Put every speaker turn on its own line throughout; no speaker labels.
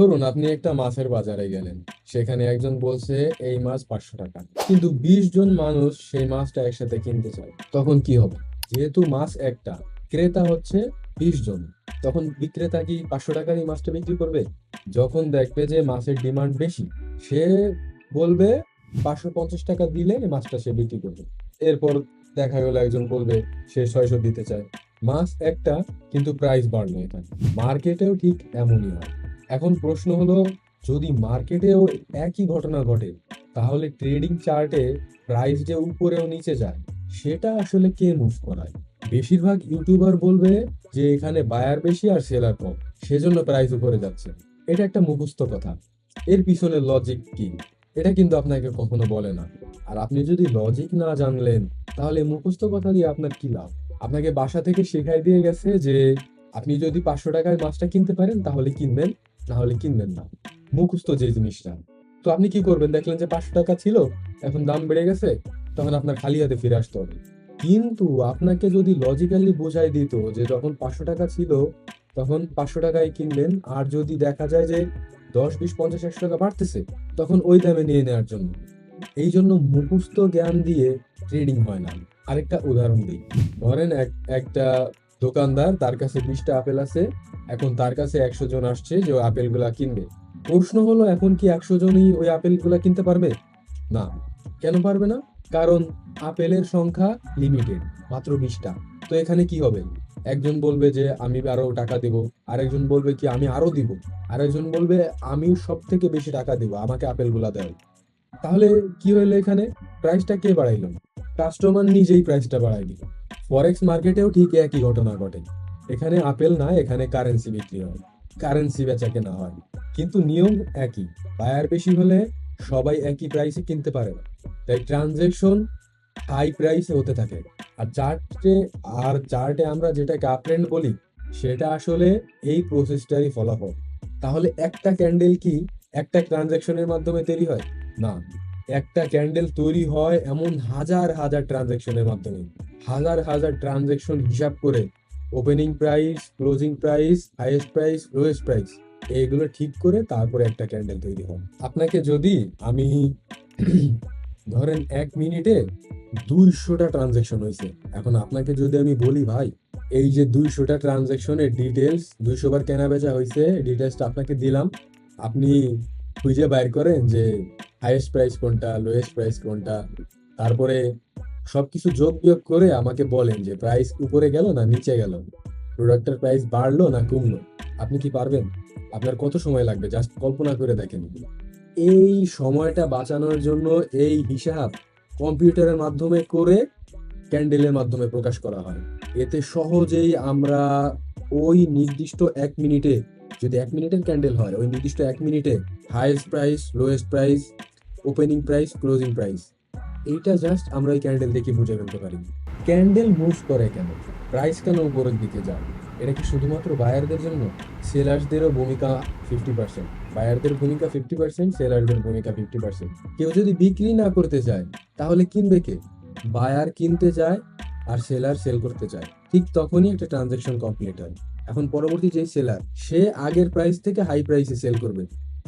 ধরুন আপনি একটা মাছের বাজারে গেলেন, সেখানে একজন বলছে এই মাছ 500 টাকা, কিন্তু 20 জন মানুষ সেই মাছটা একসাথে কিনতে চায়, তখন কি হবে? যেহেতু মাছ একটা, ক্রেতা হচ্ছে 20 জন, তখন বিক্রেতা কি 500 টাকার এই মাছটা বিক্রি করবে? যখন দেখবে যে মাছের ডিমান্ড বেশি, সে বলবে 550 টাকা দিলে এই মাছটা সে বিক্রি করবে। এরপর দেখা গেল একজন বলবে সে 600 দিতে চায়। মাছ একটা, কিন্তু প্রাইস বাড়লো। এখানে মার্কেটেও ঠিক এমনই হয়। এখন প্রশ্ন হলো, যদি মার্কেটেও একই ঘটনা ঘটে, তাহলে ট্রেডিং চার্টে প্রাইস যে উপরেও নিচে যায়, সেটা আসলে কে মুভ করায়? বেশিরভাগ ইউটিউবার বলবে যে এখানে বায়ার বেশি আর সেলার কম, সেজন্য প্রাইস উপরে যাচ্ছে। এটা একটা মুখস্থ কথা। এর পিছনে লজিক কি, এটা কিন্তু আপনাকে কখনো বলে না। আর আপনি যদি লজিক না জানলেন, তাহলে মুখস্থ কথা দিয়ে আপনার কি লাভ? আপনাকে বাসা থেকে শেখাই দিয়ে গেছে যে আপনি যদি 500 টাকায় মাছটা কিনতে পারেন তাহলে কিনবেন, না হলে কিনবেন না। মুখস্থ যে জিনিসটা। তো আপনি কি করবেন? দেখলেন যে 500 টাকা ছিল, এখন দাম বেড়ে গেছে, তখন আপনার খালি হাতে ফিরে আসতে হবে। কিন্তু আপনাকে যদি লজিক্যালি বোঝাই দিত যে যখন 500 টাকা ছিল তখন 500 টাকায় কিনবেন, আর যদি দেখা যায় যে 10, 20, 50, 100 টাকা বাড়তেছে, তখন ওই দামে নিয়ে নেওয়ার জন্য। এই জন্য মুখস্থ জ্ঞান দিয়ে ট্রেডিং হয় না। আরেকটা উদাহরণ দিই। ধরেন একটা দোকানদার, তার কাছে 20টা আপেল আছে। এখন তার কাছে 100 জন আসছে যে ওই আপেলগুলা কিনবে। প্রশ্ন হলো, এখন কি 100 জনই ওই আপেলগুলা কিনতে পারবে? না। কেন পারবে না? কারণ আপেলের সংখ্যা লিমিটেড, মাত্র 20টা। তো এখানে কি হবে? একজন বলবে যে আমি আরো টাকা দিব, আরেকজন বলবে কি আমি আরো দিব, আরেকজন বলবে আমি সব থেকে বেশি টাকা দিব, আমাকে আপেলগুলা দেয়। তাহলে কি হইলো এখানে? প্রাইসটা কে বাড়াইলো? কাস্টমার নিজেই প্রাইসটা বাড়াই দিল। ফরেক্স মার্কেটেও ঠিক একই ঘটনা ঘটে। এখানে আপেল না, এখানে কারেন্সি বিক্রি হয়, কারেন্সি বেচা কেনা হয়। কিন্তু নিয়ম একই। বায়ার বেশি হলে সবাই একই প্রাইসে কিনতে পারে না, তাই ট্রানজেকশন হাই প্রাইসে হতে থাকে। আর চার্টে আমরা যেটাকে আপট্রেন্ড বলি, সেটা আসলে এই প্রসেসটারই ফলাফল। তাহলে একটা ক্যান্ডেল কি একটা ট্রানজাকশনের মাধ্যমে তৈরি হয়? না। একটা ক্যান্ডেল তৈরি হয় এমন হাজার হাজার ট্রানজাকশনের মাধ্যমে। হাজার হাজার ট্রানজাকশন হিসাব করে opening price, closing price, highest price, lowest price, এইগুলো ঠিক করে তারপরে একটা ক্যান্ডেল তৈরি হয়। আপনাকে যদি আমি ধরেন 1 মিনিটে 200টা ট্রানজেকশন হয়েছে, এখন আপনাকে যদি আমি বলি ভাই, এই যে 200টা ট্রানজেকশনের ডিটেলস, 200 বার কেনা বেচা হয়েছে, ডিটেলসটা আপনাকে দিলাম, আপনি খুঁজে বাইর করেন যে হাইয়েস্ট প্রাইস কোনটা, লোয়েস্ট প্রাইস কোনটা, তারপরে সবকিছু যোগ বিয়োগ করে আমাকে বলেন যে প্রাইস উপরে গেল না নিচে গেল, প্রোডাক্টের প্রাইস বাড়লো না কমলো। আপনি কি পারবেন? আপনার কত সময় লাগবে? জাস্ট কল্পনা করে দেখেন। এই সময়টা বাঁচানোর জন্য এই হিসাব কম্পিউটারের মাধ্যমে করে ক্যান্ডেলের মাধ্যমে প্রকাশ করা হয়। এতে সহজেই আমরা ওই নির্দিষ্ট 1 মিনিটে, যদি 1 মিনিটের ক্যান্ডেল হয়, ওই নির্দিষ্ট 1 মিনিটে highest price, lowest price, opening price, closing price, এইটা জাস্ট আমরা এই ক্যান্ডেল দেখে বুঝে ফেলতে পারি। ক্যান্ডেল মুভ করে কেন? প্রাইস কেন উপরের দিকে যায়? এটা কি শুধুমাত্র বায়ারদের জন্য? সেলার্সদেরও ভূমিকা 50%। বায়ারদের ভূমিকা 50%, সেলারদের ভূমিকা 50%। কেউ যদি বিক্রি না করতে চায়, তাহলে কিনবে কে? বায়ার কিনতে চায় আর সেলার সেল করতে চায়। ঠিক তখনই একটা ট্রানজাকশন কমপ্লিট হয়। এখন পরবর্তী যে সেলার, সে আগের প্রাইস থেকে হাই প্রাইসে সেল করবে।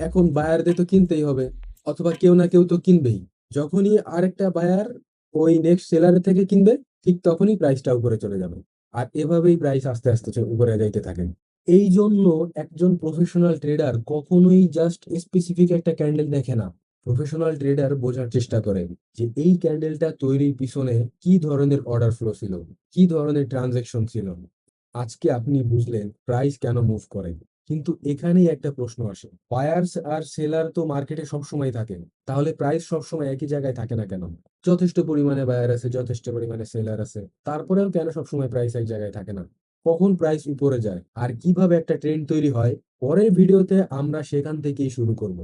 এখন বায়ারদের তো কিনতেই হবে, অথবা কেউ না কেউ তো কিনবেই। যখনই আরেকটা বায়ার ওই নেক্সট সেলারের থেকে কিনবে, ঠিক তখনই প্রাইসটা উপরে চলে যাবে। আর এভাবেই প্রাইস আস্তে আস্তে উপরে যাইতে থাকে। এই জন্য একজন প্রফেশনাল ট্রেডার কখনোই জাস্ট স্পেসিফিক একটা ক্যান্ডেল দেখে না। প্রফেশনাল ট্রেডার বোঝার চেষ্টা করে যে এই ক্যান্ডেলটা তৈরির পিছনে কি ধরনের অর্ডার ফ্লো ছিল, কি ধরনের ট্রানজেকশন ছিল। আজকে আপনি বুঝলেন প্রাইস কেন মুভ করে। কিন্তু এখানেই একটা প্রশ্ন আসে, বায়ার্স আর সেলার তো মার্কেটে সবসময় থাকে, তাহলে প্রাইস সবসময় একই জায়গায় থাকে না কেন? যথেষ্ট পরিমাণে বায়ার আছে, যথেষ্ট পরিমাণে সেলার আছে, তারপরেও কেন সবসময় প্রাইস এক জায়গায় থাকে না? কখন প্রাইস উপরে যায় আর কিভাবে একটা ট্রেন্ড তৈরি হয়, পরের ভিডিওতে আমরা সেখান থেকেই শুরু করব।